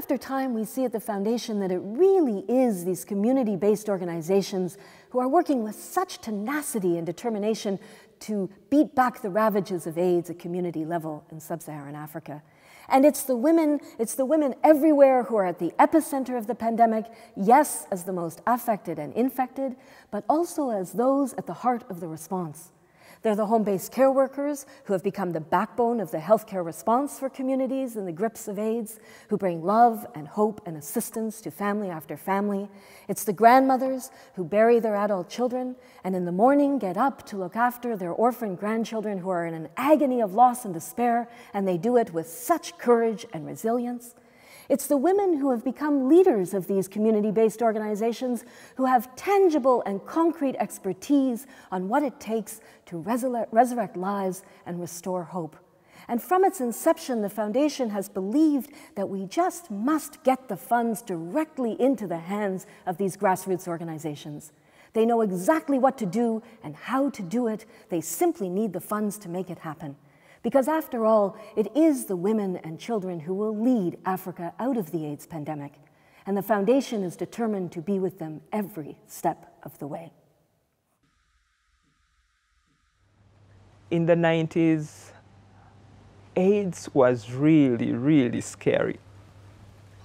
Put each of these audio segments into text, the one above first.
after time, we see at the Foundation that it really is these community-based organizations who are working with such tenacity and determination to beat back the ravages of AIDS at community level in sub-Saharan Africa. And it's the women everywhere who are at the epicenter of the pandemic, yes, as the most affected and infected, but also as those at the heart of the response. They're the home-based care workers who have become the backbone of the healthcare response for communities in the grips of AIDS, who bring love and hope and assistance to family after family. It's the grandmothers who bury their adult children and in the morning get up to look after their orphaned grandchildren who are in an agony of loss and despair, and they do it with such courage and resilience. It's the women who have become leaders of these community-based organizations who have tangible and concrete expertise on what it takes to resurrect lives and restore hope. And from its inception, the Foundation has believed that we just must get the funds directly into the hands of these grassroots organizations. They know exactly what to do and how to do it. They simply need the funds to make it happen. Because after all, it is the women and children who will lead Africa out of the AIDS pandemic, and the Foundation is determined to be with them every step of the way. In the 90s, AIDS was really, really scary.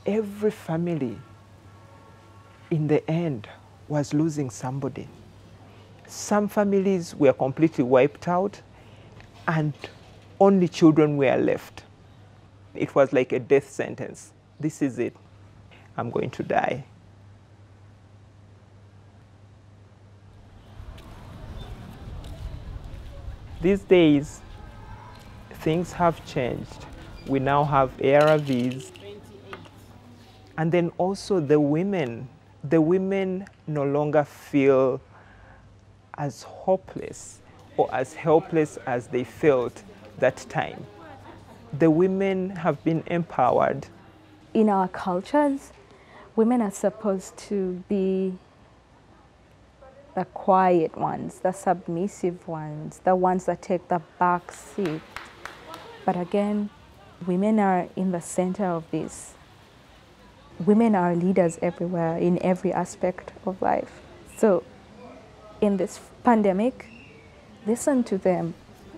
Every family, in the end, was losing somebody. Some families were completely wiped out, and only children were left. It was like a death sentence. This is it. I'm going to die. These days, things have changed. We now have ARVs. And then also the women no longer feel as hopeless or as helpless as they felt that time. The women have been empowered. In our cultures, women are supposed to be the quiet ones, the submissive ones, the ones that take the back seat. But again, women are in the center of this. Women are leaders everywhere, in every aspect of life. So in this pandemic, listen to them,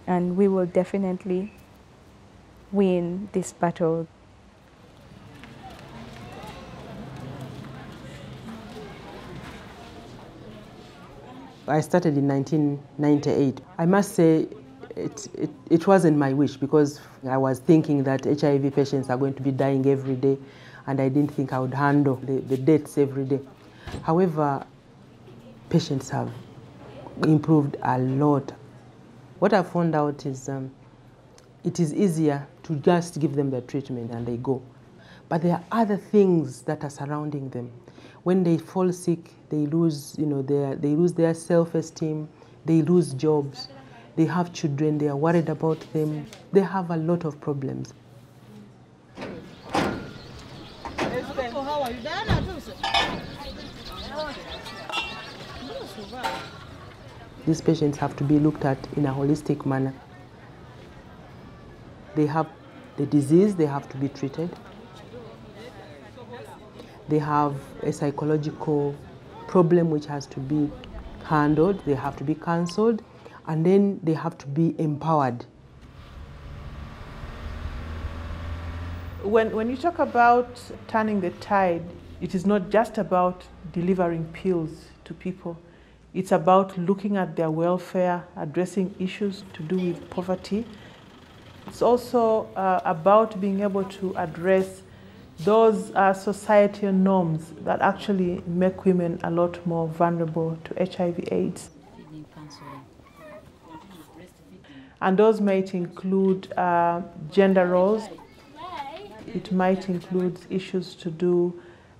and we will definitely win this battle. I started in 1998. I must say it wasn't my wish, because I was thinking that HIV patients are going to be dying every day, and I didn't think I would handle the deaths every day. However, patients have improved a lot. What I found out is it is easier to just give them the treatment and they go. But there are other things that are surrounding them. When they fall sick, they lose, they lose their self-esteem, they lose jobs, they have children, they are worried about them. They have a lot of problems. These patients have to be looked at in a holistic manner. They have the disease, they have to be treated. They have a psychological problem which has to be handled, they have to be counseled, and then they have to be empowered. When you talk about turning the tide, it is not just about delivering pills to people. It's about looking at their welfare, addressing issues to do with poverty. It's also about being able to address those societal norms that actually make women a lot more vulnerable to HIV/AIDS. And those might include gender roles. It might include issues to do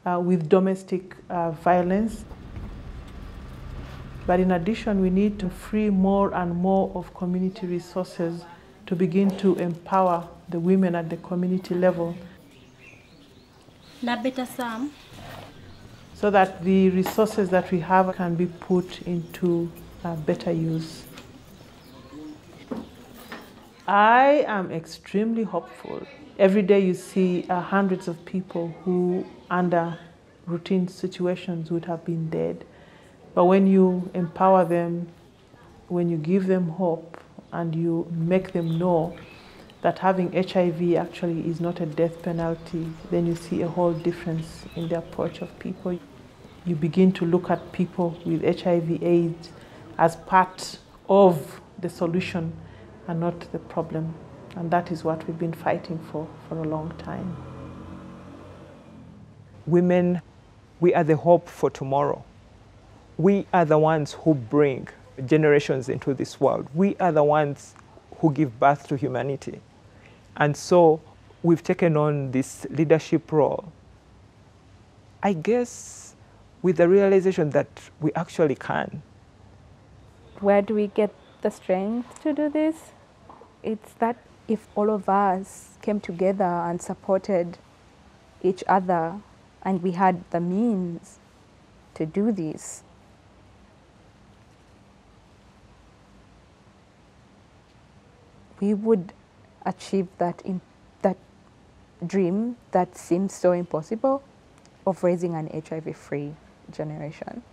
with domestic violence. But in addition, we need to free more and more of community resources to begin to empower the women at the community level, so that the resources that we have can be put into better use. I am extremely hopeful. Every day you see hundreds of people who, under routine situations, would have been dead. But when you empower them, when you give them hope, and you make them know that having HIV actually is not a death penalty, then you see a whole difference in the approach of people. You begin to look at people with HIV/AIDS as part of the solution and not the problem. And that is what we've been fighting for a long time. Women, we are the hope for tomorrow. We are the ones who bring generations into this world. We are the ones who give birth to humanity. And so we've taken on this leadership role, I guess, with the realization that we actually can. Where do we get the strength to do this? It's that if all of us came together and supported each other and we had the means to do this, we would achieve that dream that seems so impossible of raising an HIV-free generation.